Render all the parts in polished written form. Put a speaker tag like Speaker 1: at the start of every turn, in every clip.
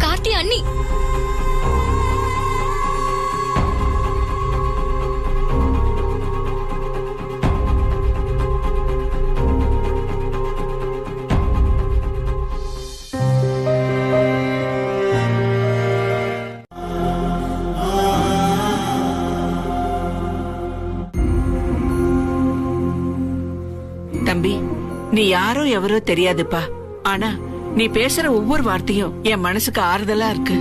Speaker 1: கார்த்தி அண்ணி.
Speaker 2: தம்பி, நீ யாரோ எவரோ தெரியாதுப்பா. ஆனா நீ பேசுற ஒவ்வொரு வார்த்தையும் என் மனசுக்கு ஆறுதலா இருக்கு.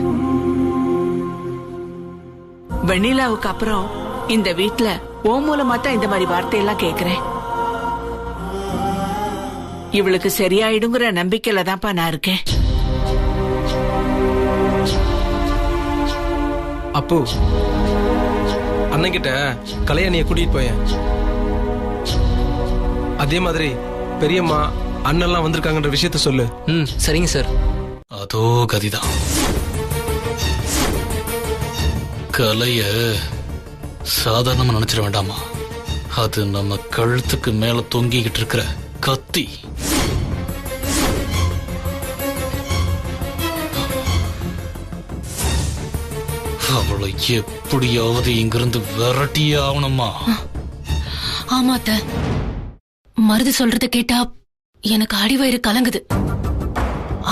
Speaker 2: வெண்ணிலாவுக்கு அப்புறம் இந்த வீட்ல ஓ மூலமா தான் இந்த மாதிரி வார்த்தையெல்லாம் கேக்குறேன். இவளுக்கு சரியாயிடுங்கிற நம்பிக்கையில தான்ப்பா நான் இருக்கேன்.
Speaker 3: அப்போ அண்ணன்கிட்ட கல்யாணிய கூட்டிட்டு போயேன். அதே மாதிரி பெரியம்மா அண்ணெல்லாம் வந்திருக்காங்கன்ற விஷயத்த சொல்லு.
Speaker 4: சரிங்க சார். அதோ கதிதான். கலைய சாதாரணமா நினைச்சிட வேண்டாமா. அது நம்ம கழுத்துக்கு மேல தொங்கிக்கிட்டு இருக்கிற கத்தி. அவளை எப்படியாவது இங்கிருந்து விரட்டியே ஆகணுமா?
Speaker 5: ஆமாத்த, மருது சொல்றத கேட்டா எனக்கு அடிவயிறு கலங்குது.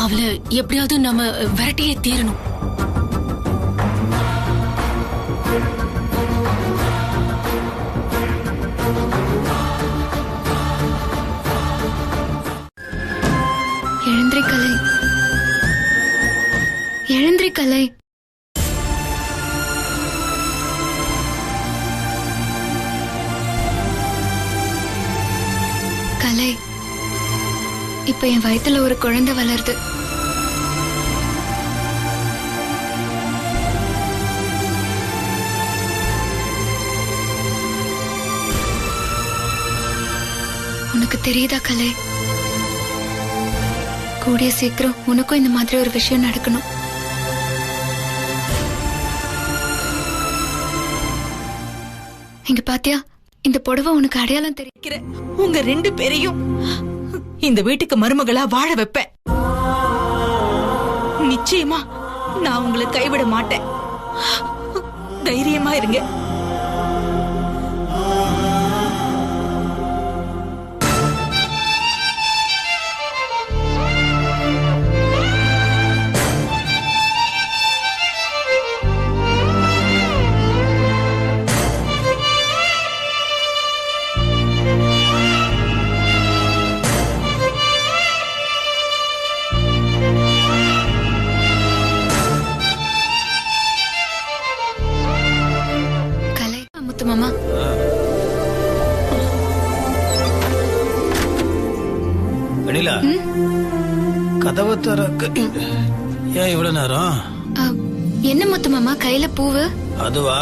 Speaker 5: அவளை எப்படியாவது நம்ம விரட்டியே தீரணும்.
Speaker 1: எழுந்திரி கலை, எழுந்திரி கலை. கலை, இப்ப என் வயித்துல ஒரு குழந்தை வளருது. உனக்கு தெரியுதா கலை? கூடிய சீக்கிரம் உனக்கும் இந்த மாதிரி ஒரு விஷயம் நடக்கணும். இங்க பாத்தியா, இந்த புடவை உனக்கு அடையாளம் தெரிவிக்கிற.
Speaker 6: உங்க 2 பேரையும் இந்த வீட்டுக்கு மருமகளா வாழ வைப்பேன். நிச்சயமா நான் உங்களை கைவிட மாட்டேன். தைரியமா இருங்க.
Speaker 1: மாமா,
Speaker 7: வெண்ணிலா, கதவை திறக்க ஏன் இவ்வளவு நேரம்?
Speaker 1: என்ன முத்து மாமா கையில பூவு?
Speaker 7: அதுவா,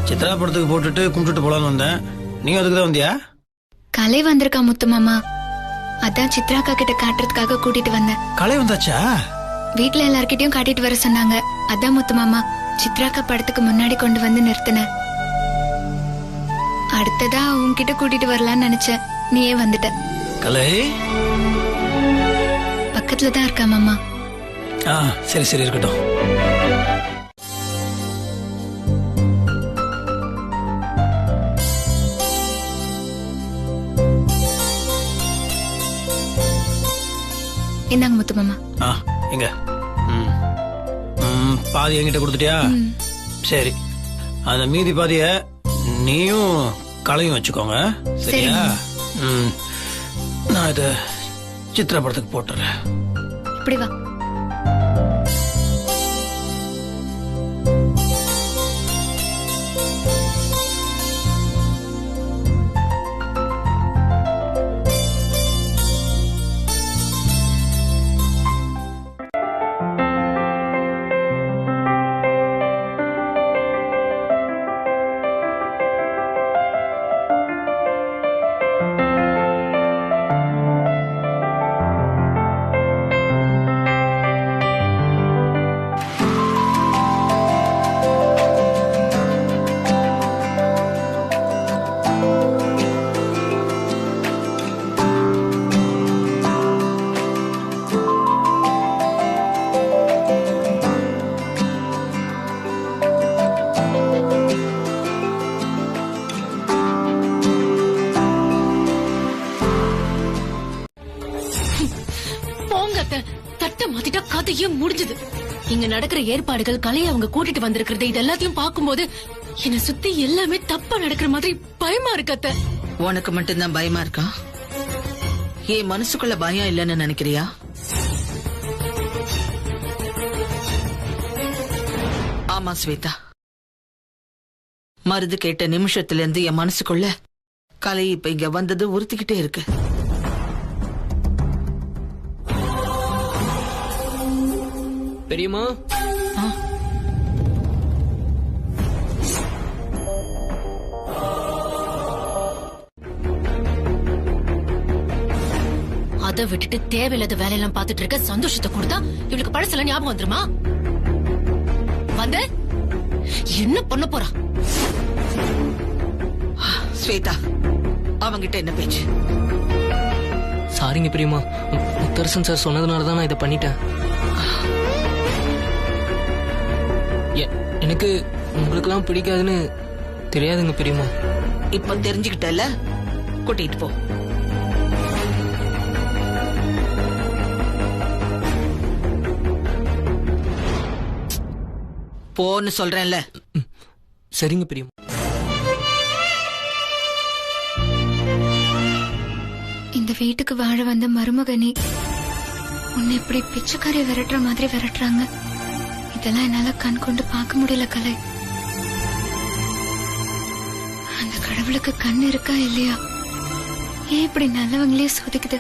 Speaker 7: சித்ரா படத்துக்கு போட்டுட்டு கும்பிட்டுட்டு போலான்னு வந்தேன். நீங்க அதுக்கு தான் வந்தியா?
Speaker 1: கலை வந்திருக்கா முத்து மாமா, அதான் சித்ராக்கா கிட்ட காட்டுறதுக்காக கூட்டிட்டு வந்தேன்.
Speaker 7: கலை வந்தாச்சா?
Speaker 1: வீட்டுல எல்லார்கிட்டயும் காட்டிட்டு வர சொன்னாங்க. அதான் முத்து மாமா சித்ராக்கா படத்துக்கு முன்னாடி கொண்டு வந்து நிறுத்தினேன். அடுத்ததா உன்கிட்ட கூட்டிட்டு வரலான்னு நினைச்சேன், நீயே வந்துட்ட.
Speaker 7: கலை
Speaker 1: பக்கத்துல தான் இருக்கா மாமா.
Speaker 7: சரி சரி இருக்கட்டும்.
Speaker 1: இந்தாங்க முத்து மாமா.
Speaker 7: எங்க பாதி என்கிட்ட கொடுத்துட்டியா? சரி, அந்த மீதி பாதிய நீயும் கலையும் வச்சுக்கோங்க, சரியா? நான் இத சித்ரா படத்துக்கு போட்டுறேன்.
Speaker 1: இப்படி வா.
Speaker 5: விஷயம் முடிஞ்சது. இங்க நடக்கிற ஏற்பாடுகள், கலையை அவங்க கூட்டிட்டு வந்திருக்கிறது, இது எல்லாத்தையும் பார்க்கும்போது என்ன சுத்தி எல்லாமே தப்பா நடக்கிற மாதிரி பயமா இருக்கு அத்தை.
Speaker 2: உனக்கு மட்டும்தான் பயமா இருக்கா? என் மனசுக்குள்ள பயம் இல்லைன்னு நினைக்கிறியா? ஆமா ஸ்வேதா, மருது கேட்ட நிமிஷத்துல இருந்து என் மனசுக்குள்ள கலை இப்ப இங்க வந்தது உறுத்திக்கிட்டே இருக்கு.
Speaker 3: பெரியம்மா,
Speaker 5: அதை விட்டுட்டு தேவையில்லாத வேலையெல்லாம் பார்த்துட்டு இருக்க. சந்தோஷத்தை கொடுத்தா இவளுக்கு பழசெல்லாம் ஞாபகம் வந்துருமா? வந்து என்ன பண்ண போறா?
Speaker 2: ஸ்வேதா, அவங்கிட்ட என்ன பேச்சு?
Speaker 8: சாரிங்க பெரியம்மா, முத்தரசன் சார் சொன்னதுனாலதான் நான் இதை பண்ணிட்டேன். எனக்கு உங்களுக்கெல்லாம் பிடிக்காதுன்னு தெரியாதுங்க பெரியம்மா.
Speaker 2: இப்ப தெரிஞ்சுக்கிட்டல, கூட்டிட்டு போ. போன்னு சொல்றேன்ல.
Speaker 8: சரிங்க பெரியம்மா.
Speaker 1: இந்த வீட்டுக்கு வாழ வந்த மருமகனே உன்னை இப்படி பிச்சைக்காரி விரட்டுற மாதிரி விரட்டுறாங்க. இதெல்லாம் என்னால கண் கொண்டு பார்க்க முடியல கலை. அந்த கடவுளுக்கு கண் இருக்கா இல்லையா? ஏன் இப்படி நல்லவங்களே சோதிக்குது?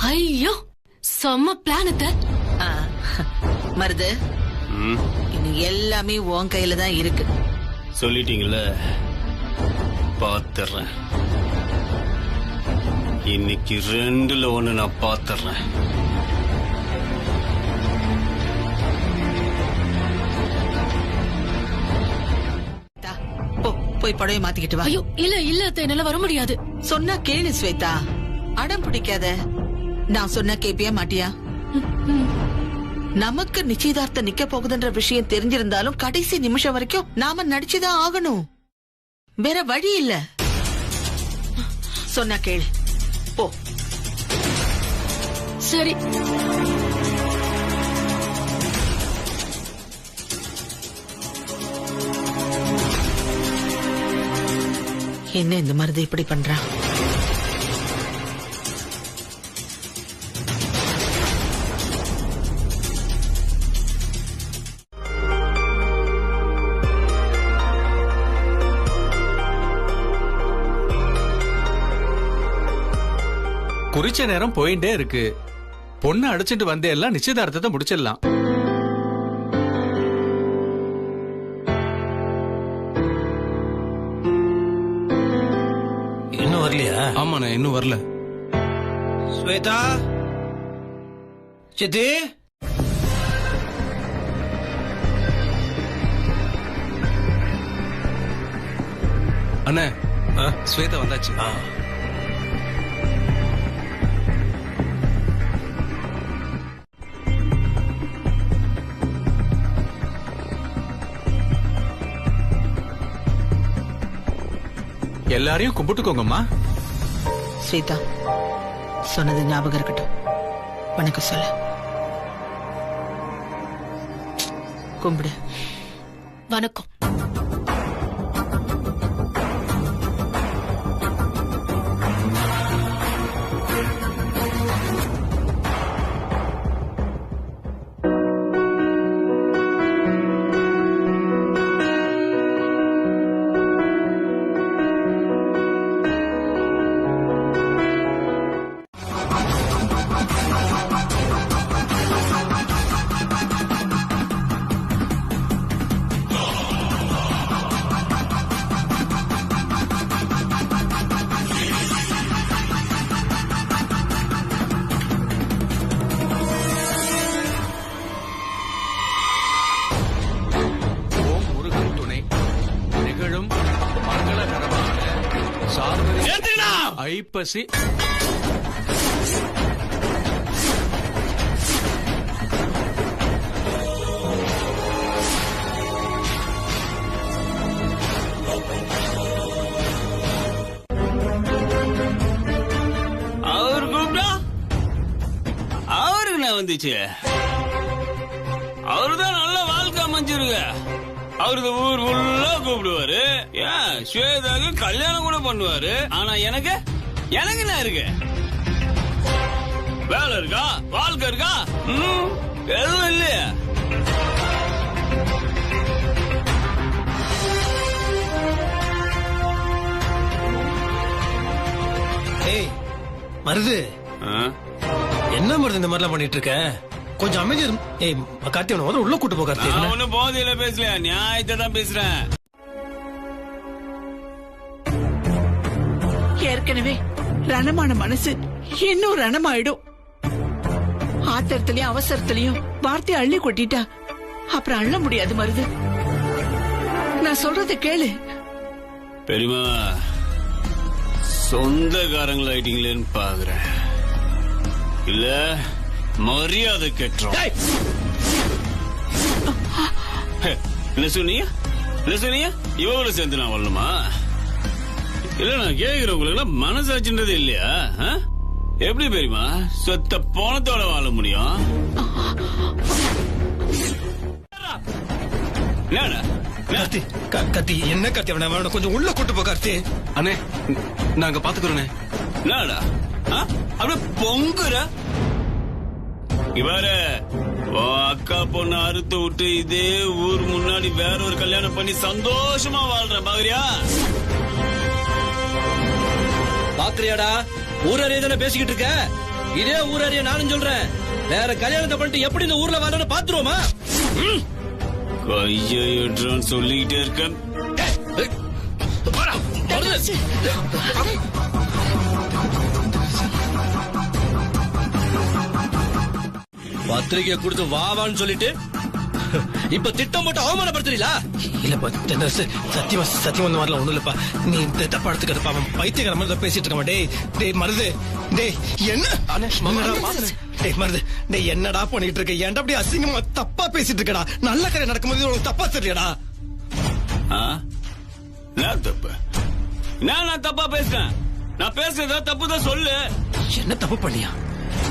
Speaker 5: ஐயோ, செம்ம பிளானத்தை.
Speaker 2: மருது, இனி எல்லாமே உன் கையில தான் இருக்கு.
Speaker 9: சொல்லிட்டீங்கல்ல, பாத்துறேன். இன்னைக்கு 2ல 1 நான் பாத்துறேன்.
Speaker 2: போய் புடவை மாத்திக்கிட்டு வா.
Speaker 5: ஐயோ இல்ல இல்ல அத்தை, என்னால வர முடியாது.
Speaker 2: சொன்னா கேளு ஸ்வேதா, அடம் பிடிக்காத. நான் சொன்ன கேப்பியா மாட்டியா? நமக்கு நிச்சயதார்த்தம் நிக்க போகுதுன்ற விஷயம் தெரிஞ்சிருந்தாலும் கடைசி நிமிஷம் வரைக்கும் நாம நடிச்சுதான் ஆகணும். வேற வழி இல்ல. சொன்னா கேளு, போ.
Speaker 5: சரி.
Speaker 2: என்ன இந்த மருது இப்படி பண்றான்?
Speaker 10: குறிச்ச நேரம் போயிட்டே இருக்கு. பொண்ணு அடிச்சிட்டு வந்தே எல்லாம் நிச்சயதார்த்தத்தை முடிச்சிடலாம்.
Speaker 7: இன்னும் வரலையா?
Speaker 10: ஆமாண்ணா, இன்னும் வரல.
Speaker 7: ஸ்வேதா, சித்தி,
Speaker 10: அண்ணே, ஸ்வேதா வந்தாச்சு. எல்லாரையும் கும்பிட்டுக்கோங்கம்மா.
Speaker 2: ஸ்வேதா, சொன்னது ஞாபகம் இருக்கட்டும். வணக்கம் சொல்ல. கும்பிடு.
Speaker 5: வணக்கம்.
Speaker 3: ஐப்பசி
Speaker 9: அவர் கூப்பிட்டா அவருக்கு நான் வந்துச்சு. அவருதான் நல்ல வாழ்க்கை அமைஞ்சிருக்க. அவருக்கு ஊர் ஃபுல்லா கூப்பிடுவாரு. ஏன் ஸ்வேதாக்கு கல்யாணம் கூட பண்ணுவாரு. ஆனா எனக்கு என்ன இருக்கு? வேலை இருக்கா? வாழ்க்கை இருக்கா? எதுவும் இல்லையா?
Speaker 7: ஏய் மருது, என்ன மருது இந்த மாதிரிலாம் பண்ணிட்டு இருக்க? கொஞ்சம் அமைதி. ஏய் கார்த்தி, அவனை உள்ள கூட்டு போ கார்த்தி.
Speaker 9: நான் ஒன்னும் போதையில பேசல, நியாயத்தை தான் பேசுறேன்.
Speaker 2: ஏற்கனவே ரணமான மனசு இன்னும் ரணமாயிடும். ஆத்திரத்திலயும் அவசரத்திலயும் வார்த்தையை அள்ளி கொட்டிட்டா அப்புறம் அள்ள முடியாது மருது. நான் சொல்றதை கேளு.
Speaker 9: பெரியமா, சொந்தக்காரங்களாயிட்டீங்களேன்னு பாக்குறேன். இல்ல மரியாதை கெட்டோம். என்ன சொன்னீங்க? இவங்கள சேர்ந்து நான் வரணுமா? இல்ல நான் கேக்குறவங்களுக்கு மனசாச்சுன்றது இல்லையா? எப்படி பெரியமா சொத்த போனத்தோட வாழ முடியும்?
Speaker 7: கார்த்தி, என்ன கார்த்தி, அவனை கொஞ்சம் உள்ள கூட்டு போ கார்த்தி.
Speaker 3: அண்ணே, நாங்க பாத்துக்கிறோண்ணே.
Speaker 9: என்னடா அப்படியே பொங்குற? இவர அக்கா பொண்ணு அறுத்து விட்டு இதே ஊர் முன்னாடி வேற ஒரு கல்யாணம் பண்ணி சந்தோஷமா வாழ்றேன் பாக்குறியா?
Speaker 11: பாக்குறியாடா, ஊரறிய தானே பேசிக்கிட்டு இருக்க. இதே ஊரறிய நானும் சொல்றேன். வேற கல்யாணத்தை பண்ணிட்டு எப்படி இந்த ஊர்ல வாழன்னு பாத்துருவோமா?
Speaker 9: கையேற்றான்னு சொல்லிக்கிட்டே இருக்கேன்.
Speaker 11: பத்திரிகை கொடுத்து வாவான்னு சொல்லிட்டு இப்ப திட்டம் போட்டு அவமானப்படுத்துறீங்களா?
Speaker 7: இல்லப்பா, சத்தியமா இந்த மாதிரிலாம் ஒண்ணும் இல்லப்பா. நீ தப்பா எடுத்துக்கிறப்பா. அவன் பைத்தியக்கார மாதிரி பேசிட்டு இருக்கான். டேய் மருது, டேய் என்ன டேய் மருது, டேய் என்னடா பண்ணிட்டு இருக்க? ஏன்டா அப்படி அசிங்கமா தப்பா பேசிட்டு இருக்கடா? நல்ல காரியம் நடக்கும்போது உனக்கு தப்பா தெரியடா?
Speaker 9: தப்பு நான் தப்பா பேசுறேன். நான் பேசுறத தப்பு தான் சொல்லு.
Speaker 7: என்ன தப்பு பண்ணியா?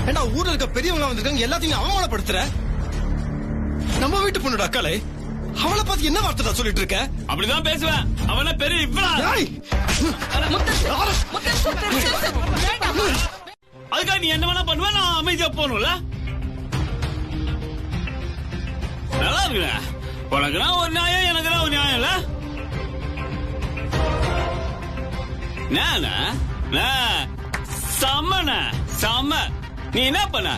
Speaker 7: ஏண்டா ஊர்ல இருக்க பெரியவங்க வந்திருக்காங்க, எல்லாத்தையும் அவமானப்படுத்துற. நம்ம வீட்டு பொண்ணுடா அக்காளே, அவளை பார்த்து என்ன வார்த்தை சொல்லிட்டு இருக்க?
Speaker 9: அப்படிதான் பேசுவேன். அவன பெரிய அதுக்காக நீ என்ன வேணா பண்ணுவ, நான் அமைதியா போகணும்ல. நல்லா இருக்குல, உனக்குனா ஒரு நியாயம், எனக்குனா ஒரு நியாயம் இல்ல. செம்ம. நீ என்ன பண்ண?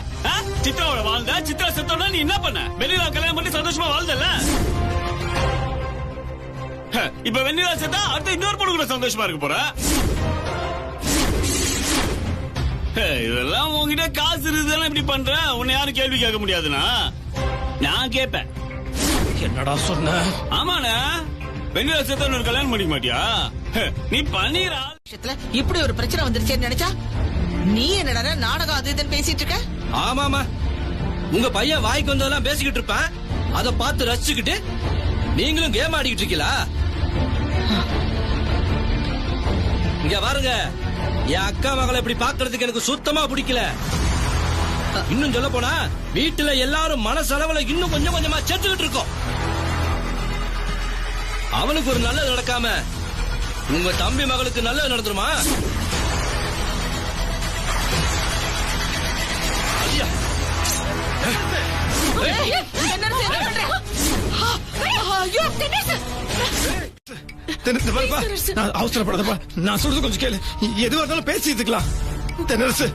Speaker 9: சித்ராவோட வாழ்ந்த, சித்ரா செத்தோட நீ என்ன பண்ண? வெண்ணிலா கல்யாணம் பண்ணி சந்தோஷமா வாழ்ந்தல. இப்ப வெண்ணிலா செத்தா அடுத்த இன்னொரு பொண்ணு கூட சந்தோஷமா இருக்க போற. இதெல்லாம் உங்ககிட்ட காசு இருக்குதுன்னு இப்படி பண்ற. உன்னை யாரும் கேள்வி கேட்க முடியாதுன்னா நான் கேட்பேன்.
Speaker 7: என்னடா சொன்ன?
Speaker 9: ஆமாண்ணா, வெண்ணிலா செத்தா ஒரு கல்யாணம் பண்ணிக்க மாட்டியா? நீ பண்ணிரா.
Speaker 6: இப்படி ஒரு பிரச்சனை வந்துருச்சேன்னு நினைச்சா நீ என்னடா நாடகம் அது இதுன்னு பேசிட்டு இருக்க?
Speaker 11: ஆமாமா, உங்க பையன் வாய்க்கு வந்ததெல்லாம் பேசிக்கிட்டு இருப்பேன். அதை பார்த்து ரசிச்சுக்கிட்டு நீங்களும் கேம் ஆடிக்கிட்டு இருக்கீங்களா? இங்க பாருங்க, என் அக்கா மகளை இப்படி பாக்குறதுக்கு எனக்கு சுத்தமா பிடிக்கல. இன்னும் சொல்ல போனா வீட்டுல எல்லாரும் மனசளவுல இன்னும் கொஞ்சம் கொஞ்சமா சேர்த்துக்கிட்டு இருக்கோம். அவனுக்கு ஒரு நல்லது நடக்காம உங்க தம்பி மகளுக்கு நல்லது நடந்துருமா?
Speaker 7: அவசரப்படாதப்பா, நான் சொல்றது கொஞ்சம் கேளு. எதுவா இருந்தாலும் பேசிக்கலாம். தென்னரசு,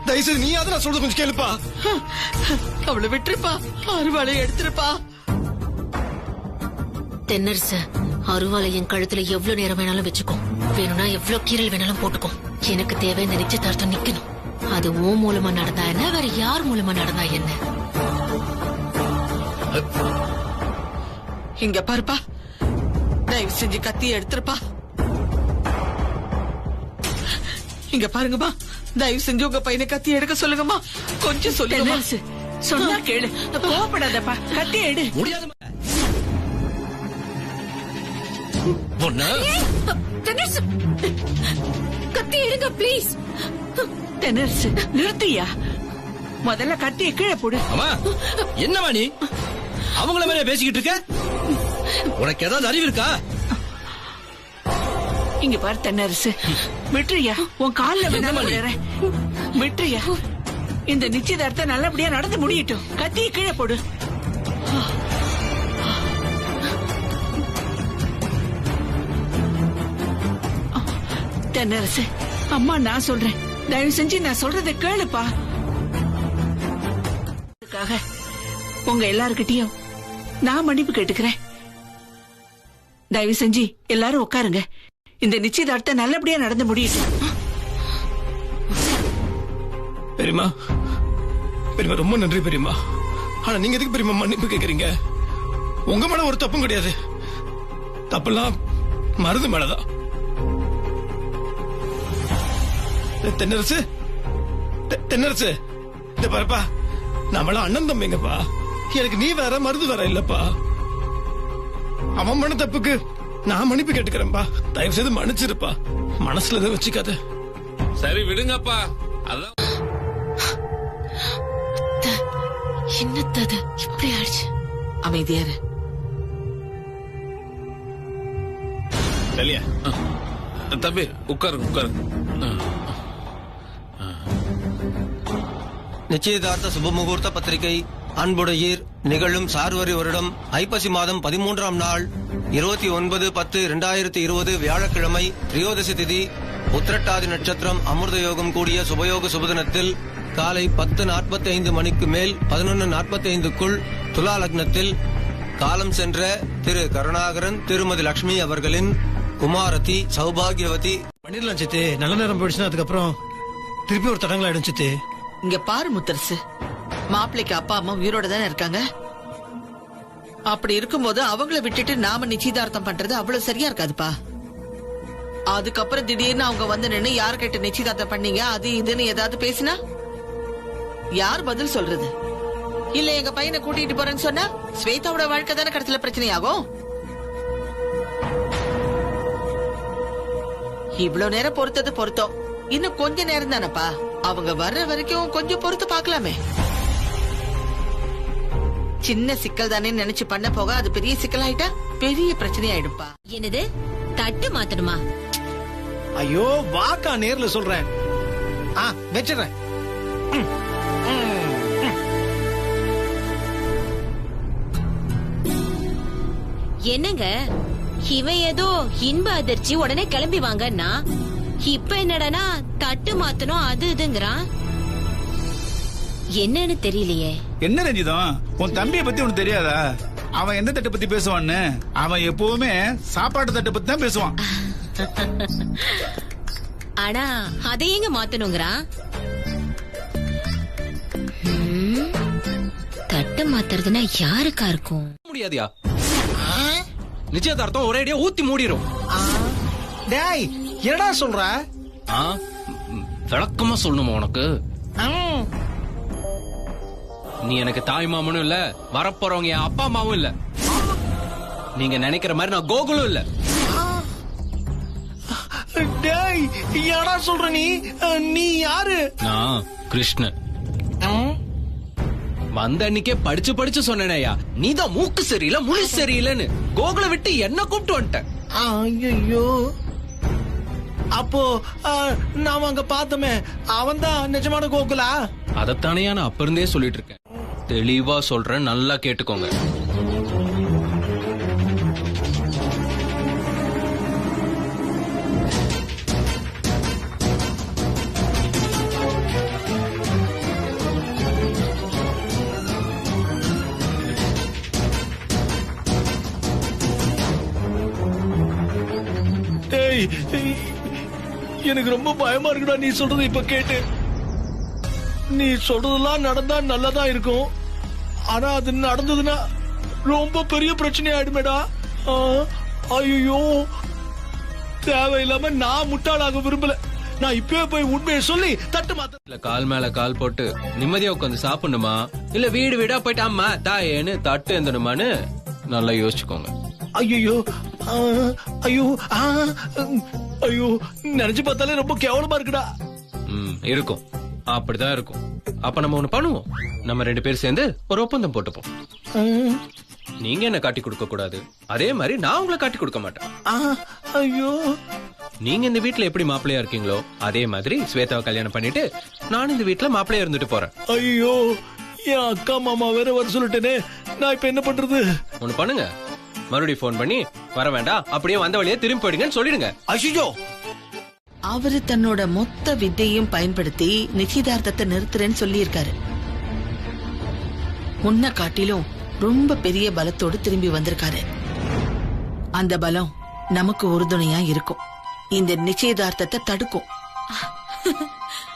Speaker 7: தயவுசெய்து நீயாவது நான் சொல்றது கொஞ்சம் கேளுப்பா.
Speaker 6: அவளை விட்டுருப்பா, அருவாளை எடுத்துருப்பா.
Speaker 5: தென்னரசு, அருவாளை என் கழுத்துல எவ்வளவு நேரம் வேணாலும் வச்சுக்கோ. வேணும்னா எவ்வளவு கீரல் வேணாலும் போட்டுக்கோ. எனக்கு தேவை இந்த நிச்சயதார்த்தம் நிக்கணும். அது ஓ மூலமா நடந்தா என்ன, வேற யார் மூலமா நடந்தா என்ன?
Speaker 6: இங்க பாருப்பா, தயவு செஞ்சு கத்திய எடுத்துருப்பா. இங்க பாருங்கம்மா, தயவு செஞ்சு உங்க பையனை கத்தி எடுக்க சொல்லுங்கம்மா. கொஞ்சம் சொல்லுங்க.
Speaker 2: தென்னரசு, சொன்னா கேளு, கோவப்படாதப்பா, கத்தி எடு.
Speaker 11: முடியாது
Speaker 5: கத்தி எடுங்க ப்ளீஸ்.
Speaker 2: தென்னரசு, நிறுத்தியா? முதல்ல கத்தியை கீழே போடு.
Speaker 11: அம்மா, என்னவா நீ அவங்கள மேல பேசிக்கிட்டு இருக்க? உனக்கு ஏதாவது அறிவு இருக்கா?
Speaker 2: இங்க பாரு தென்னரசு, விட்டுறியா? உன் கால்ல விழுறேன், விட்டுறியா? இந்த நிச்சயதார்த்தம் நல்லபடியா நடந்து முடியட்டும். கத்தியை கீழே போடு. தென்னரசு, அம்மா நான் சொல்றேன், தயவு செஞ்சு நான் சொல்றதை கேளுப்பா. உங்க எல்லார்கிட்டயும் நான் மன்னிப்பு கேட்டுக்கிறேன். தயவு செஞ்சு எல்லாரும் உட்காருங்க. இந்த நிச்சயதார்த்தம் நல்லபடியா நடந்து முடியட்டும்.
Speaker 7: பெரியமா, பெரியமா ரொம்ப நன்றி பெரியமா. ஆனா நீங்க எதுக்கு பெரியமா மன்னிப்பு கேக்குறீங்க? உங்க மேல ஒரு தப்பும் கிடையாது. தப்பெல்லாம் மருது மேலதான். தென்னரசு, தென்னரசு, இந்த பாருப்பா, நம்மள அண்ணன் தம்பிங்கப்பா. எனக்கு நீ வேற மருது வேற இல்லப்பா. அவன் பண்ண தப்புக்கு நான் மன்னிப்பு கேட்டுக்கிறேன்பா. தயவு செய்து மன்னிச்சிருப்பா. மனசுல எதுவும் வச்சுக்காத.
Speaker 9: சரி விடுங்கப்பா. அதான்
Speaker 5: என்னது இப்படி ஆயிடுச்சு?
Speaker 2: அமைதியாரு.
Speaker 9: சரியா தம்பி, உட்காருங்க உட்காருங்க.
Speaker 12: நிச்சயதார்த்த சுபமுகூர்த்த பத்திரிகை அன்புடையீர் நிகழும் சார்வரி வருடம் ஐப்பசி மாதம் 13ஆம் நாள் 29/10/2020 வியாழக்கிழமை திரியோதசி திதி உத்திரட்டாதி நட்சத்திரம் அமிர்த யோகம் கூடிய சுபயோக சுபதினத்தில் காலை 10:45 மணிக்கு மேல் 11:45க்குள் துலா லக்னத்தில் காலம் சென்ற திரு கருணாகரன் திருமதி லட்சுமி அவர்களின் குமாரதி சௌபாகியவதி.
Speaker 7: பண்ணிடலாம் சித்து. நல்ல நேரம் போயிடுச்சுன்னா அதுக்கப்புறம் திருப்பி ஒரு தடங்களா ஆயிடும் சித்து.
Speaker 6: இங்க பாரு முத்தரசு, மாப்பிள்ளைக்கு அப்பா அம்மா உயிரோட தானே இருக்காங்க. அப்படி இருக்கும்போது அவங்கள விட்டுட்டு நாம நிச்சயதார்த்தம் பண்றது அவ்வளவு சரியா இருக்காதுப்பா. அதுக்கப்புறம் திடீர்னு அவங்க வந்து நின்னு யார கேட்டு நிச்சயதார்த்தம் பண்ணீங்க அது இதுன்னு ஏதாவது பேசினா யார் பதில் சொல்றது? இல்ல எங்க பையனை கூட்டிட்டு போறேன்னு சொன்னா ஸ்வேதாவோட வாழ்க்கை தானே கடைசியில பிரச்சனையாகும். இவ்வளவு நேரம் பொறுத்தது பொறுத்தோம், இன்னும் கொஞ்ச நேரம் தானப்பா. அவங்க வர்ற வரைக்கும் கொஞ்சம் பொறுத்து பாக்கலாமே. சின்ன சிக்கல் தானே நினைச்சு பண்ண போக அது பெரிய சிக்கல் ஆயிட்டா பெரிய பிரச்சனை ஆயிடுப்பா.
Speaker 5: என்னது தட்டு மாத்தணுமா?
Speaker 7: ஐயோ வாக்கா, நேர்ல சொல்றேன். வச்சிடறேன்.
Speaker 5: என்னங்க இவன் ஏதோ இன்ப அதிர்ச்சி உடனே கிளம்பி வாங்கன்னா இப்ப என்னடனா தட்டு மாத்தணும் அது இதுங்கிறான். என்னன்னு தெரியலையே.
Speaker 13: என்ன ரஞ்சிதம், உன் தம்பியை பத்தி உனக்கு தெரியாதா? அவன் எந்த தட்டை பத்தி பேசுவான்னு? அவன் எப்பவுமே சாப்பாட்டு தட்டை பத்தி தான் பேசுவான்.
Speaker 5: ஆனா அதையங்க மாத்தணுங்கிறான். தட்டு மாத்துறதுன்னா யாருக்கா இருக்கும்?
Speaker 10: முடியாதியா? நிச்சயதார்த்தம் ஒரேடியா ஊத்தி மூடிரும்.
Speaker 7: டேய் என்னடா சொல்ற?
Speaker 10: விளக்கமா சொல்லணுமா உனக்கு? நீ எனக்கு தாய் மாமனும் இல்ல, வரப்போறவங்க என் அப்பா அம்மாவும் இல்ல. நீங்க நினைக்கிற மாதிரி நான் கோகுலும் இல்ல.
Speaker 7: டேய் என்னடா சொல்ற நீ? நீ யாரு?
Speaker 10: நான் கிருஷ்ணன். வந்த அன்னைக்கே படிச்சு படிச்சு சொன்னேயா, நீதான் மூக்கு சரியில்லை முழு சரியில்லைன்னு கோகுல விட்டு என்ன கூப்பிட்டு வந்துட்டேன்.
Speaker 7: ஐயோ, அப்போ நாம அங்க பார்த்தோமே அவன் தான் நிஜமான கோகுலா?
Speaker 10: அதத்தானே நான் அப்ப இருந்தே சொல்லிட்டு இருக்கேன். தெளிவா சொல்றேன், நல்லா கேட்டுக்கோங்க.
Speaker 7: எனக்கு ரொம்ப பயமா இருக்குடா நீ சொல்றது இப்ப கேட்டு. நீ சொல்றதெல்லாம் நடந்தா நல்லதா இருக்கும், ஆனா அது நடந்ததுன்னா ரொம்ப பெரிய பிரச்சனை ஆயிடுமேடா. ஐயோ, தேவையில்லாம நான் முட்டாளாக விரும்பல. நான் இப்பவே போய் உண்மையை சொல்லி தட்டு மாத்த
Speaker 10: இல்ல கால் மேல கால் போட்டு நிம்மதியா உட்காந்து சாப்பிடணுமா இல்ல வீடு வீடா போயிட்டு அம்மா தாயேன்னு தட்டு எந்தணுமான்னு நல்லா யோசிச்சுக்கோங்க.
Speaker 7: ஐயோ ஐயோ ஐயோ நினைச்சு பார்த்தாலே ரொம்ப கேவலமா இருக்குடா.
Speaker 10: இருக்கும், அப்படிதான் இருக்கும். அப்ப நம்ம ஒண்ணு பண்ணுவோம், நம்ம 2 பேர் சேர்ந்து ஒரு ஒப்பந்தம் போட்டுப்போம். நீங்க என்ன காட்டி கொடுக்க கூடாது, அதே மாதிரி நான் உங்களை காட்டி கொடுக்க மாட்டேன்.
Speaker 7: ஐயோ,
Speaker 10: நீங்க இந்த வீட்டுல எப்படி மாப்பிள்ளையா இருக்கீங்களோ அதே மாதிரி ஸ்வேதாவை கல்யாணம் பண்ணிட்டு நானும் இந்த வீட்டுல மாப்பிள்ளையா இருந்துட்டு போறேன்.
Speaker 7: ஐயோ, என் அக்கா மாமா வேற வர சொல்லிட்டேனே, நான் இப்ப என்ன பண்றது?
Speaker 10: ஒண்ணு பண்ணுங்க, மறுபடியும் போன் பண்ணி வர வேண்டாம், அப்படியே வந்த வழியே திரும்பி போயிடுங்கன்னு சொல்லிடுங்க.
Speaker 7: ஐயோ,
Speaker 6: அவரு தன்னோட மொத்த வித்தையும் பயன்படுத்தி நிச்சயதார்த்தத்தை நிறுத்துறேன்னு சொல்லியிருக்காரு. முன்ன காட்டிலும் ரொம்ப பெரிய பலத்தோடு திரும்பி வந்திருக்காரு. அந்த பலம் நமக்கு உறுதுணையா இருக்கும், இந்த நிச்சயதார்த்தத்தை தடுக்கும்.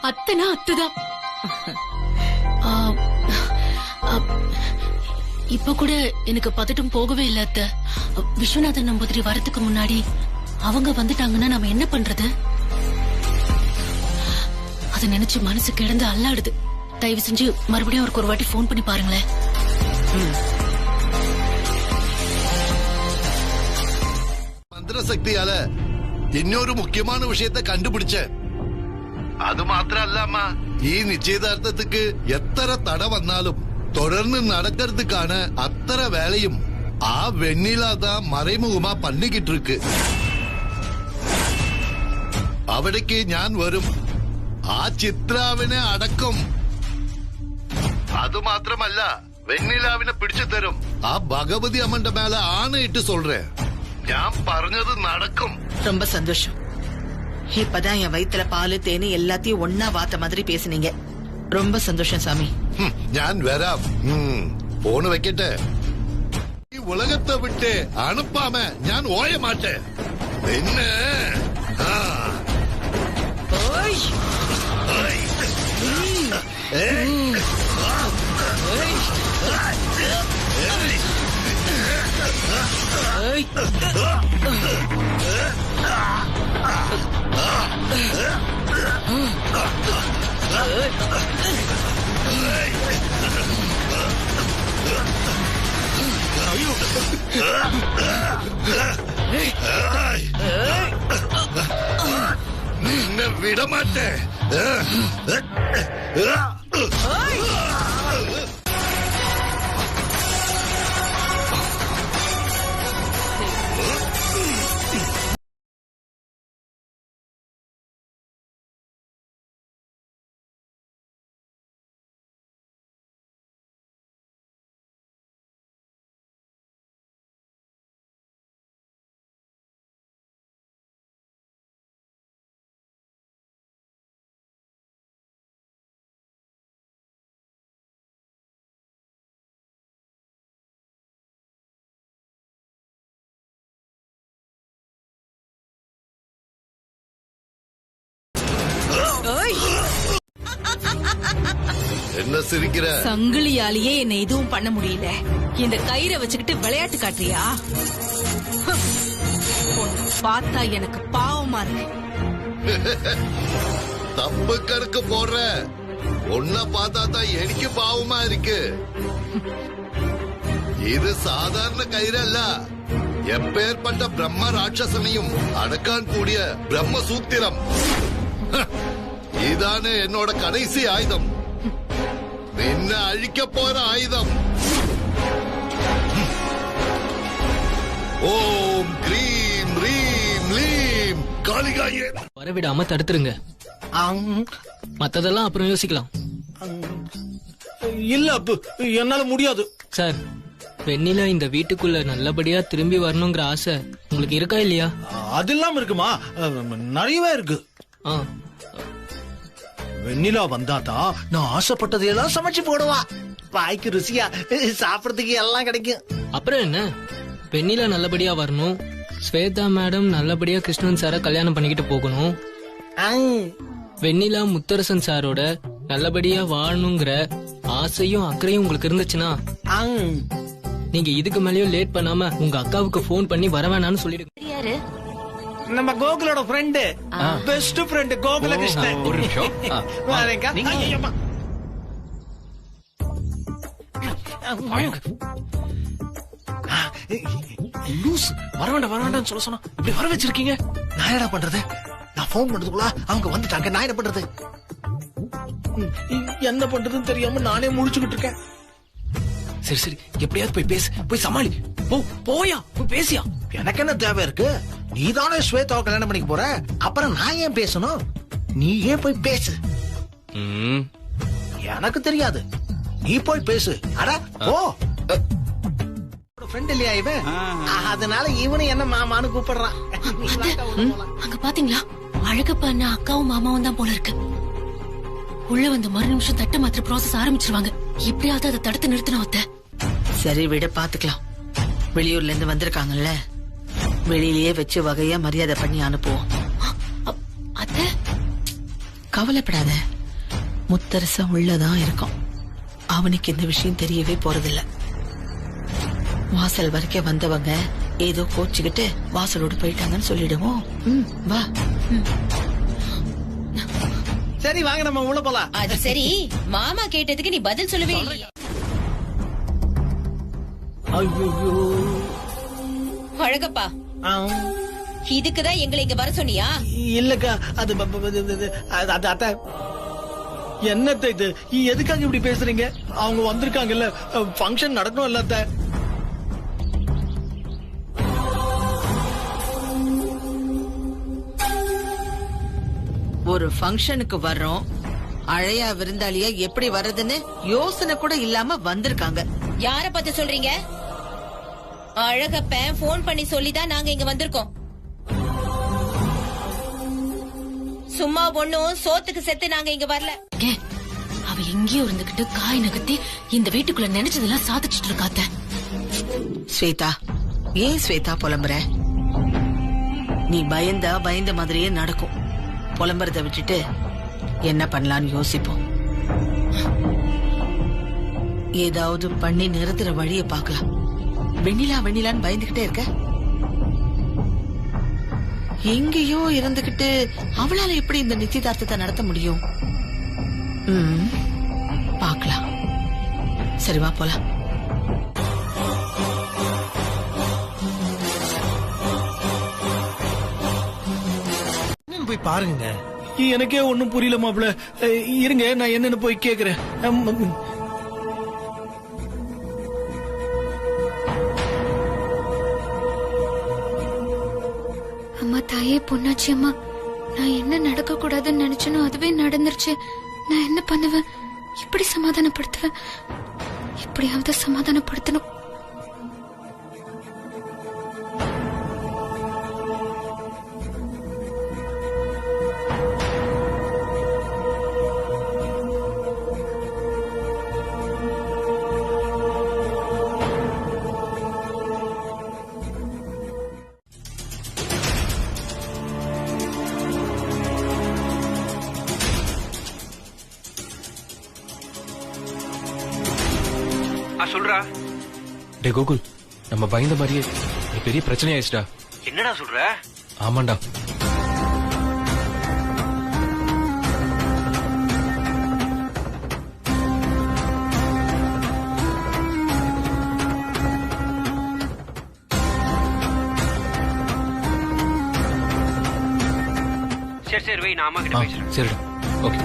Speaker 5: அத்தனா அத்துதான். இப்ப கூட எனக்கு பதட்டம் போகவே இல்ல அத்த. விஸ்வநாதன் நம்பூதிரி வரதுக்கு முன்னாடி அவங்க வந்துட்டாங்கன்னா நம்ம என்ன பண்றது? அதை நினைச்சு மனசு கிடந்து அல்லாடுது. தயவு செஞ்சு மறுபடியும் அவருக்கு ஒரு வாட்டி போன் பண்ணி பாருங்களேன்.
Speaker 14: மந்திர சக்தியால இன்னொரு முக்கியமான விஷயத்தை கண்டுபிடிச்ச. அது மாத்திரம் அல்லாமா, ഈ நிச்சயதார்த்தத்துக்கு எத்தனை தடை வந்தாலும் தொடர்ந்து நடக்கிறதுக்கான அத்தனை வேலையும் ആ വെണ്ണില தான் மறைமுகமா பண்ணிக்கிட்டு இருக்கு. അവിടേക്ക് ഞാൻ വരും, ആ ചിത്രാവിനെ അടക്കും. അതുമാത്രമല്ല, വെണ്ണിലാവിനെ പിടിച്ചു തരും. ആ ഭഗവതി അമ്മന്റെ മേലെ ആണയിട്ട് சொல்றேன், ഞാൻ പറഞ്ഞത് നടക്കും.
Speaker 6: ரொம்ப சந்தோஷம். இப்பதான் என் வயித்துல பாலு தேனி எல்லாத்தையும் ஒன்னா வாத்த மாதிரி பேசுனீங்க. ரொம்ப சந்தோஷம் சாமி.
Speaker 14: ഞാൻ വരാം. ഫോണ് വെക്കട്ടെ. ഈ ഉലകത്തെ വിട്ട് അണുപ്പാമ ഞാൻ ഓയ മാട്ടേ. പിന്നെ നിന്നെ വിടമാട്ടേ. என்ன சிரிக்கிற?
Speaker 15: சங்கிலியாலேயே என்ன எதுவும் பண்ண முடியல, இந்த கயிறை வச்சுக்கிட்டு விளையாட்டு காட்டுறியா? பார்த்தா எனக்கு பாவமா இருக்கு.
Speaker 14: தப்பு கணக்கு போடுற, ஒன்ன பார்த்தா தான் எனக்கு பாவமா இருக்கு. இது சாதாரண கயிறு அல்ல, எப்பேற்பட்ட பிரம்ம ராட்சசனையும் அடக்கான் கூடிய பிரம்ம சூத்திரம். இதானே என்னோட கடைசி ஆயுதம், நின்ன அழிக்க போற ஆயுதம். ஓம் கிரீம் ரீம் லீம் காளிகாயே.
Speaker 8: வரவிடாம தடுத்துருங்க, மத்ததெல்லாம் அப்புறம் யோசிக்கலாம்.
Speaker 7: இல்ல அப்பு, என்னால முடியாது.
Speaker 8: சார், வெண்ணிலா இந்த வீட்டுக்குள்ள நல்லபடியா திரும்பி வரணுங்கிற ஆசை உங்களுக்கு இருக்கா இல்லையா?
Speaker 7: அது இல்லாம இருக்குமா, நிறையவே இருக்கு. வெண்ணிலா வந்தாதான் நான் ஆசைப்பட்டது எல்லாம் சமைச்சு போடுவா. வாய்க்கு ருசியா சாப்பிடறதுக்கு எல்லாம் கிடைக்கும்.
Speaker 8: அப்புறம் என்ன, வெண்ணிலா நல்லபடியா வரணும், ஸ்வேதா மேடம் நல்லபடியா கிருஷ்ணன் சார கல்யாணம் பண்ணிக்கிட்டு போகணும், வெண்ணிலா முத்தரசன் சாரோட நல்லபடியா வாழணுங்கிற ஆசையும் அக்கறையும் உங்களுக்கு இருந்துச்சுன்னா நீங்க இதுக்கு மேலயும் லேட் பண்ணாம உங்க அக்காவுக்கு போன் பண்ணி வர வேணாம்னு சொல்லிடுங்க.
Speaker 5: யாரு?
Speaker 7: நம்ம கோகுலோட ஃப்ரெண்டு, பெஸ்ட் ஃப்ரெண்டு கோகுலகிருஷ்ணன்.
Speaker 10: ஒரு நிமிஷம்.
Speaker 7: வரேங்க. ஐயம்மா.
Speaker 3: லூஸ் வர வேண்டாம் சொல்ல சொன்னா இப்படி வர வச்சிருக்கீங்க.
Speaker 7: நான் என்ன பண்றது? நான் போன் பண்ணதுக்குள்ள அவங்க வந்துட்டாங்க. நான் என்ன பண்றது? என்ன பண்றதுன்னு தெரியாம நானே முழிச்சுக்கிட்டு இருக்கேன்.
Speaker 3: சரி எப்படியாவது போய் பேசு, போய் சமாளி. போய் பேசியா.
Speaker 7: எனக்கு என்ன தேவை இருக்கு? நீ தானே ஸ்வேதாவை கல்யாணம் பண்ணிக்க போற, அப்புறம் நான் ஏன் பேசணும்? நீ ஏன் போய் பேசு. எனக்கு தெரியாது, நீ போய் பேசு. அட ஓ ஃப்ரெண்ட் இல்லையா இவன், அதனால இவனு என்ன மாமான்னு கூப்பிடுறான்.
Speaker 5: அங்க பாத்தீங்களா, அழகப்பா அண்ணா அக்காவும் மாமாவும் தான் போல இருக்கு. உள்ள வந்து மறு நிமிஷம் தட்டு மாத்திர ப்ராசஸ் ஆரம்பிச்சிருவாங்க. எப்படியாவது அதை தடுத்து நிறுத்தணும் அத்தை.
Speaker 6: சரி விட, பாத்துக்கலாம். வெளியூர்ல இருந்து வந்திருக்காங்கல்ல, வெளியிலேயே வச்சு வகையா மரியாதை பண்ணி அனுப்புவோம்.
Speaker 5: அத்தை
Speaker 6: கவலைப்படாத, முத்தரசன் உள்ளதான் இருக்கும். அவனுக்கு இந்த விஷயம் தெரியவே போறதில்ல. வாசல் வரைக்கும் வந்தவங்க ஏதோ கோச்சுக்கிட்டு வாசலோடு போயிட்டாங்கன்னு சொல்லிடுவோம். வா.
Speaker 7: சரி வாங்க, நம்ம உள்ள போலாம்.
Speaker 5: அது சரி, மாமா கேட்டதுக்கு நீ பதில் சொல்லவே இல்லையா? அழகப்பா, இதுக்குதான் எங்களை இங்க வர சொன்னியா?
Speaker 7: இல்லக்கா, அது அத்த என்னத்த இது, எதுக்காக இப்படி பேசுறீங்க? அவங்க வந்திருக்காங்கல்ல, ஃபங்க்ஷன் நடக்கணும் இல்ல அத்த.
Speaker 6: ஒரு ஃபங்க்ஷனுக்கு வர்றோம், அழையா விருந்தாளியா எப்படி வர்றதுன்னு யோசனை கூட இல்லாம வந்திருக்காங்க.
Speaker 5: யார பத்தி சொல்றீங்க? அழகப்பன் போன் பண்ணி சொல்லிதான் நாங்க இங்க வந்திருக்கோம். சும்மா ஒண்ணும் சோத்துக்கு செத்து நாங்க இங்க வரல. அவ எங்கேயோ இருந்துகிட்டு காய் நகர்த்தி இந்த வீட்டுக்குள்ள நினைச்சதெல்லாம் சாதிச்சுட்டு இருக்காத்த.
Speaker 6: ஸ்வேதா, ஏன் ஸ்வேதா புலம்புற? நீ பயந்த மாதிரியே நடக்கும். புலம்புறத விட்டுட்டு என்ன பண்ணலான்னு யோசிப்போம். ஏதாவது பண்ணி நிறுத்துற வழிய பாக்கலாம். வெண்ணிலான்னு பயந்துகிட்டே இருக்க. எங்கேயோ இருந்துகிட்டு அவளால எப்படி இந்த நிச்சயதார்த்தத்தை நடத்த முடியும்? பாக்கலாம். சரி வா போலாம்.
Speaker 7: போய் பாருங்க. எனக்கே ஒண்ணும் புரியல மாப்பிள்ள. இருங்க, நான் என்னன்னு போய் கேக்குறேன்.
Speaker 1: அம்மா, தாயே பொன்னாச்சி அம்மா, நான் என்ன நடக்க கூடாதுன்னு நினைச்சனோ அதுவே நடந்துருச்சு. நான் என்ன பண்ணுவேன்? எப்படி சமாதானப்படுத்துவேன்? எப்படியாவது சமாதானப்படுத்தணும்.
Speaker 10: சொல்றா. டே கோகுல், நம்ம பயந்த மாதிரியே பெரிய பிரச்சனை ஆயிடுச்சுடா.
Speaker 11: என்னடா சொல்ற?
Speaker 10: ஆமாண்டா.
Speaker 11: சரி வை, நான் அம்மா கிட்ட பேசுறேன்.
Speaker 10: சரிடா, ஓகே.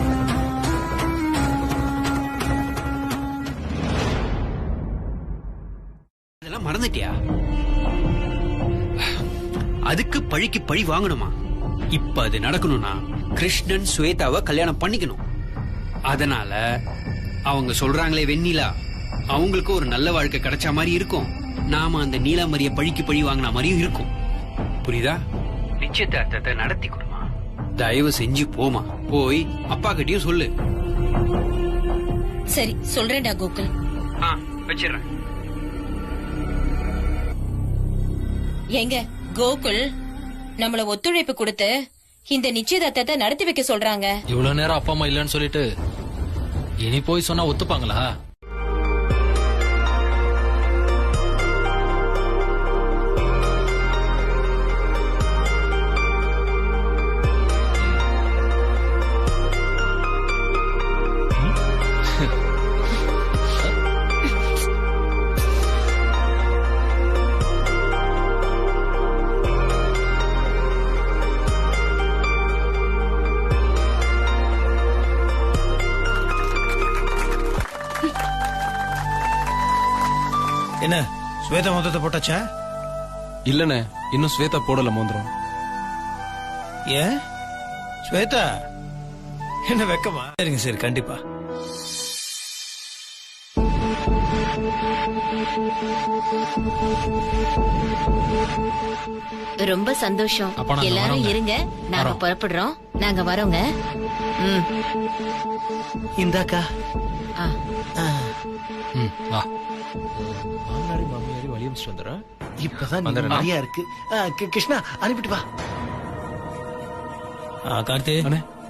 Speaker 11: மறந்துட்டியா? அதுக்கு பழிக்கு பழி வாங்கணுமா? இப்ப அது நடக்கணும்னா கிருஷ்ணன் ஸ்வேதாவை கல்யாணம் பண்ணிக்கணும். அதனால அவங்க சொல்றாங்களே வெண்ணிலா, அவங்களுக்கு ஒரு நல்ல வாழ்க்கை கிடைச்ச மாதிரி இருக்கும். நாம அந்த நீலாமரிய பழிக்கு பழி வாங்கின மாதிரியும் இருக்கும். புரியுதா? நிச்சயதார்த்தத்தை நடத்தி கொடுமா. தயவு செஞ்சு போமா. போய் அப்பா கிட்டயும் சொல்லு.
Speaker 5: சரி சொல்றேன்டா கோகுல்.
Speaker 11: வச்சிடுறேன்.
Speaker 5: எங்க கோகுல் நம்மள ஒத்துழைப்பு கொடுத்து இந்த நிச்சயதார்த்தத்தை நடத்தி வைக்க சொல்றாங்க.
Speaker 4: இவ்வளவு நேரம் அப்பா அம்மா இல்லன்னு சொல்லிட்டு இனி போய் சொன்னா ஒத்துப்பாங்களா?
Speaker 7: என்ன ஸ்வேதா மொத்தத்தை போட்டாச்சா?
Speaker 10: இல்லண்ணே, இன்னும் ஸ்வேதா போடல மோந்திரம்.
Speaker 7: ஏன் ஸ்வேதா என்ன வெக்கமா? சரிங்க சரி, கண்டிப்பா.
Speaker 5: ரொம்ப சந்தோஷம்.
Speaker 4: அப்ப நாங்க
Speaker 5: எல்லாரும்
Speaker 4: வரோங்க.
Speaker 5: இருங்க, நாங்க
Speaker 4: வரோம்.
Speaker 5: புறப்படுறோம். நாங்க வரோங்க.
Speaker 7: இந்தாக்கா.
Speaker 4: வா.
Speaker 10: மாமனாரி மாமியாரி வழி அனுப்பிச்சிட்டு வந்துடுறேன்.
Speaker 3: இப்பதான்
Speaker 10: வந்துடுறேன்.
Speaker 3: நிறைய இருக்கு. கிருஷ்ணா அனுப்பிட்டு வா.
Speaker 7: கார்த்தி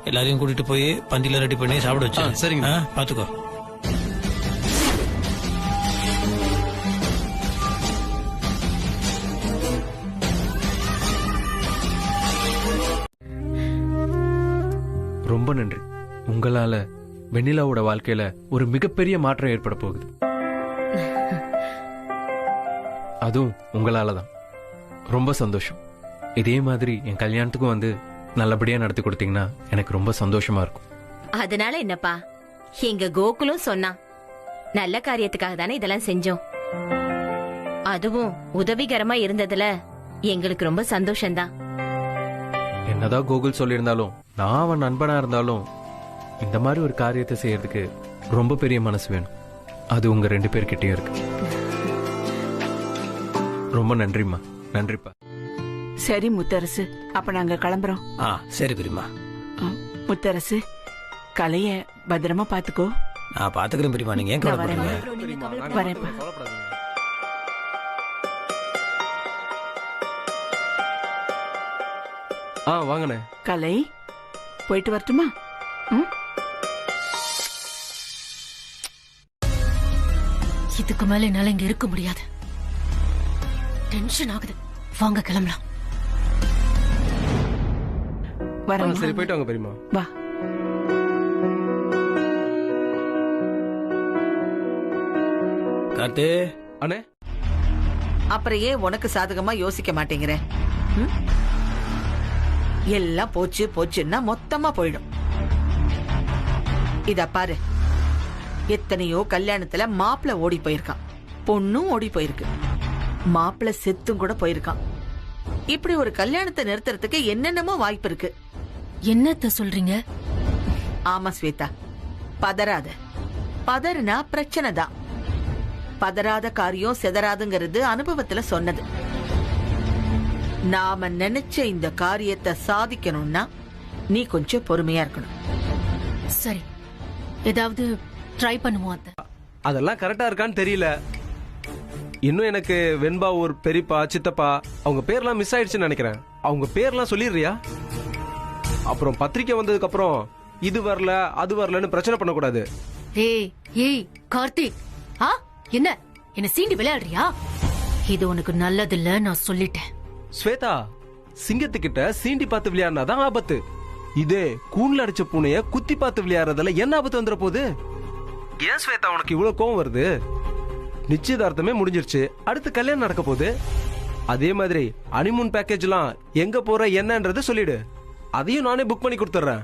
Speaker 7: எல்லாரையும் கூட்டிட்டு போய் பந்தில ரெடி பண்ணி சாப்பிட வச்சு.
Speaker 10: சரிங்க.
Speaker 7: பாத்துக்கோ.
Speaker 10: ரொம்ப நன்றி. உங்களால வெண்ணிலாவோட வாழ்க்கையில ஒரு மிகப்பெரிய மாற்றம் ஏற்பட போகுது. அதுவும் உங்களாலதான். ரொம்ப சந்தோஷம். இதே மாதிரி என் கல்யாணத்துக்கும் வந்து நல்லபடியா நடத்தி கொடுத்தீங்கன்னா எனக்கு ரொம்ப சந்தோஷமா இருக்கும்.
Speaker 5: அதனால என்னப்பா, எங்க கோகுலும் சொன்னா நல்ல காரியத்துக்காக தானே இதெல்லாம் செஞ்சோம். அதுவும் உதவிகரமா இருந்ததுல எங்களுக்கு ரொம்ப சந்தோஷம்தான்.
Speaker 10: என்னதான் கோகுல் சொல்லியிருந்தாலும், நான் அவன் நண்பனா இருந்தாலும் இந்த மாதிரி ஒரு காரியத்தை செய்யறதுக்கு ரொம்ப பெரிய மனசு வேணும். அது உங்க 2 பேர்கிட்டயும் இருக்கு. ரொம்ப நன்றிம்மா. நன்றிப்பா.
Speaker 2: சரி முத்தரசு, அப்ப நாங்க கிளம்புறோம்.
Speaker 7: சரி பெரியம்மா.
Speaker 2: முத்தரசு, கலைய பத்திரமா பாத்துக்கோ.
Speaker 7: நான் பாத்துக்கிறேன் பெரியம்மா, நீங்க ஏன் கவலைப்படுறீங்க?
Speaker 2: வரேன்ப்பா.
Speaker 10: வாங்கண்ணே.
Speaker 2: கலை, போயிட்டு வரட்டுமா?
Speaker 5: இதுக்கு மேல என்னால இங்க இருக்க முடியாது. டென்ஷன் ஆகுது. வாங்க கிளம்பலாம்.
Speaker 10: சரி, போயிட்டு வாங்க பெரியம்மா.
Speaker 2: வா.
Speaker 7: கார்த்தி.
Speaker 10: அண்ணே,
Speaker 6: அப்புறம் ஏன் உனக்கு சாதகமா யோசிக்க மாட்டேங்கிற? எல்லாம் போச்சு போச்சுன்னா மொத்தமா போயிடும். இத பாரு, எத்தனையோ கல்யாணத்துல மாப்பிள்ள ஓடி போயிருக்கான், பொண்ணும் ஓடி போயிருக்கு, மாப்பிள்ள செத்தும் கூட போயிருக்கான். இப்படி ஒரு கல்யாணத்தை நிறுத்துறதுக்கு என்னென்னமோ வாய்ப்பு இருக்கு.
Speaker 5: என்னத்த சொல்றீங்க?
Speaker 6: ஆமா ஸ்வேதா, பதறாத. பதறுனா பிரச்சனை தான். பதறாத காரியம் செதறாதுங்கிறது அனுபவத்துல சொன்னது. நாம நினைச்ச இந்த காரியத்தை சாதிக்கணும்னா நீ கொஞ்சம் பொறுமையா இருக்கணும்.
Speaker 5: சரி, ஏதாவது ட்ரை பண்ணுவோம்.
Speaker 10: அதெல்லாம் கரெக்டா இருக்கான்னு தெரியல. இன்னும் எனக்கு வெண்பா, ஒரு பெரியப்பா, சித்தப்பா, அவங்க பேர்லாம் மிஸ் ஆயிடுச்சுன்னு நினைக்கிறேன். அவங்க பேர்லாம் சொல்லிடுறியா? அப்புறம் பத்திரிக்கை வந்ததுக்கு அப்புறம் இது வரல அது வரலன்னு பிரச்சனை பண்ணக்கூடாது.
Speaker 5: ஏய் கார்த்திக், என்ன சீண்டி விளையாடுறியா? இது உனக்கு நல்லதில்ல, நான் சொல்லிட்டேன்.
Speaker 10: ஸ்வேதா, சிங்கத்துக்கிட்ட சீண்டி பார்த்து விளையாடினாதான் ஆபத்து. இதே கூண்ல அடிச்ச பூனைய குத்தி பார்த்து விளையாடுறதுல என்ன ஆபத்து வந்துட போகுது? ஏன் ஸ்வேதா உனக்கு இவ்வளவு கோவம் வருது? நிச்சயதார்த்தமே முடிஞ்சிருச்சு, அடுத்து கல்யாணம் நடக்க போகுது. அதே மாதிரி ஹனிமூன் பேக்கேஜ் எல்லாம் எங்க போற என்னன்றது சொல்லிடு. அதையும் நானே புக் பண்ணி கொடுத்துறேன்.